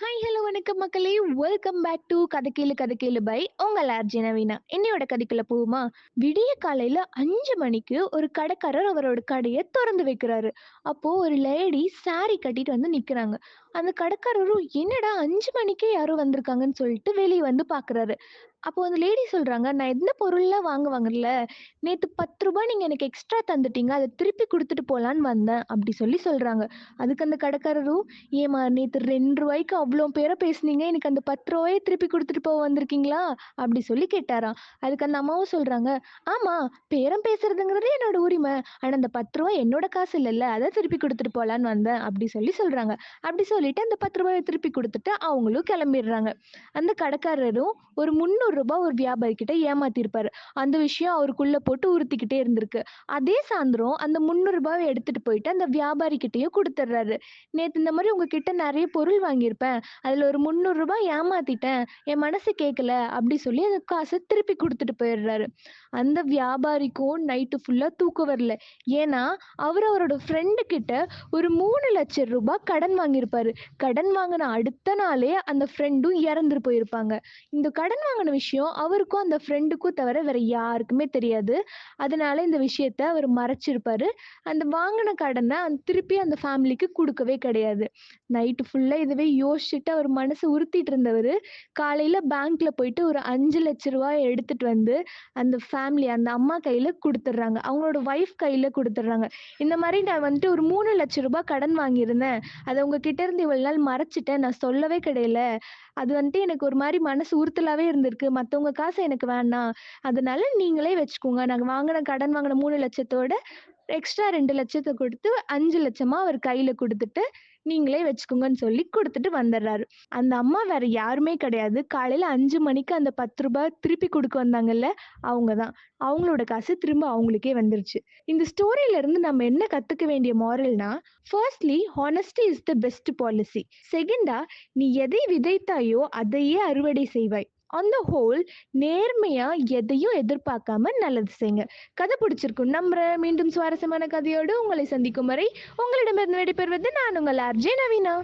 Hi hello வணக்கம் மக்களே. Welcome back to கதை கேளு கதை கேளு பை உங்கள் ஆர்ஜி நவீனா. என்னையோட கதைக்குள்ள போகுமா? விடிய காலையில 5 மணிக்கு ஒரு கடைக்காரர் அவரோட கடையை திறந்து வைக்கிறாரு. அப்போ ஒரு லேடி saree கட்டிட்டு வந்து நிக்கிறாங்க. அந்த கடைக்காரரும் என்னடா 5 மணிக்கே யாரோ வந்திருக்காங்கன்னு சொல்லிட்டு வெளியே வந்து பாக்குறாரு. அப்போ அந்த லேடி சொல்றாங்க, நான் எந்த பொருள்லாம் வாங்குவாங்கல்ல, நேத்து 10 ரூபாய் நீங்க எனக்கு எக்ஸ்ட்ரா தந்துட்டீங்க, அதை திருப்பி கொடுத்துட்டு போலான்னு வந்தேன் அப்படி சொல்லி சொல்றாங்க. அதுக்கு அந்த கடைக்காரரும், ஏம்மா நேத்து ரூ. 2க்கு அவ்ளோ பேரா பேசுனீங்க. எனக்கு அந்த ரூ. 10 திருப்பி குடுத்துட்டு போக வந்திருக்கீங்களா? அப்படி சொல்லி கேட்டாராம். அதுக்கு அந்த அம்மாவும் சொல்றாங்க, ஆமா, பேரம் பேசுறதுங்கிறது என்னோட உரிமை. ஆனா அந்த ரூ. 10 என்னோட காசு இல்லல்ல. அத திருப்பி குடுத்துட்டு போலான்னு வந்தேன். அப்படி சொல்லி சொல்றாங்க. அப்படி சொல்லிட்டு அந்த ரூ. 10 திருப்பி குடுத்துட்டு அவங்களும் கிளம்பிடுறாங்க. அந்த கடைக்காரரும் ஒரு ரூ. 300 ஒரு வியாபாரி கிட்ட ஏமாத்திருப்பாரு. அந்த விஷயம் அவருக்குள்ள போட்டு உறுத்திக்கிட்டே இருந்திருக்கு. அதே சாயந்தரம் அந்த ரூ. 300 எடுத்துட்டு போயிட்டு அந்த வியாபாரி கிட்டயும் குடுத்துடுறாரு. நேத்து இந்த மாரி உங்ககிட்ட நெறைய பொருள் வாங்கியிருப்பேன். அதுல ஒரு ரூ. 300 ஏமாத்திட்டேன். என் மனசு கேட்கல அப்படி சொல்லி அந்த காச திருப்பி குடுத்துட்டு போயிடுறாரு. அந்த வியாபாரிக்கும் நைட்டு ஃபுல்லா தூக்கம் வரல. ஏன்னா, அவரு அவரோட ஃப்ரெண்டு கிட்ட ஒரு ரூ. 3,00,000 கடன் வாங்கியிருப்பாரு. கடன் வாங்குன அடுத்த நாளே அந்த ஃப்ரெண்டும் இறந்து போயிருப்பாங்க. இந்த கடன் வாங்குன விஷயம் அவருக்கும் அந்த ஃப்ரெண்டுக்கும் தவிர வேற யாருக்குமே தெரியாது. அதனால இந்த விஷயத்த அவரு மறைச்சிருப்பாரு. அந்த வாங்குன கடன திருப்பி அந்த ஃபேமிலிக்கு குடுக்கவே கிடையாது. நைட்டு ஃபுல்லா இதுவே யோசிச்சுட்டு அவர் மனசு உறுத்திட்டு இருந்தவரு, காலையில பேங்க்ல போயிட்டு ஒரு ரூ. 5,00,000 எடுத்துட்டு வந்து, அந்த ஃபேமிலி அந்த அம்மா கையில குடுத்துடுறாங்க. அவங்களோட ஒய்ஃப் கையில குடுத்துடுறாங்க. இந்த மாரி நான் வந்துட்டு ஒரு ரூ. 3,00,000 கடன் வாங்கியிருந்தேன். அத உங்ககிட்ட இருந்து இவ்வளவு நாள் மறைச்சுட்டேன். நான் சொல்லவே கிடையல. அது வந்துட்டு எனக்கு ஒரு மாரி மனசு உறுத்தலாவே இருந்திருக்கு. மத்தவங்க காசு எனக்கு வேணாம். அதனால நீங்களே வச்சுக்கோங்க. நாங்க கடன் வாங்குன 3,00,000 எக்ஸ்ட்ரா 2,00,000 குடுத்து 5,00,000 அவர் கையில குடுத்துட்டு, நீங்களே வச்சுக்கோங்கன்னு சொல்லி குடுத்துட்டு வந்துர்றாரு. அந்த அம்மா வேற யாருமே கிடையாது. காலையில 5 மணிக்கு அந்த ரூ. 10 திருப்பி குடுக்க வந்தாங்கல்ல, அவங்க தான். அவங்களோட காசு திரும்ப அவங்களுக்கே வந்துருச்சு. இந்த ஸ்டோரியில இருந்து நம்ம என்ன கத்துக்க வேண்டிய மாரல்னா, firstly honesty is the best policy. செகண்டா, நீ எதை விதைத்தாயோ அதையே அறுவடை செய்வாய். ஆன் த ஹோல் நேர்மையா எதையும் எதிர்பார்க்காம நல்லது செய்யுங்க. கதை பிடிச்சிருக்கும் நம்புறேன். மீண்டும் சுவாரஸ்யமான கதையோடு உங்களை சந்திக்கும் வரை உங்களிடமிருந்து விடைபெறுவது நான் உங்கள் ஆர்ஜே நவீனா.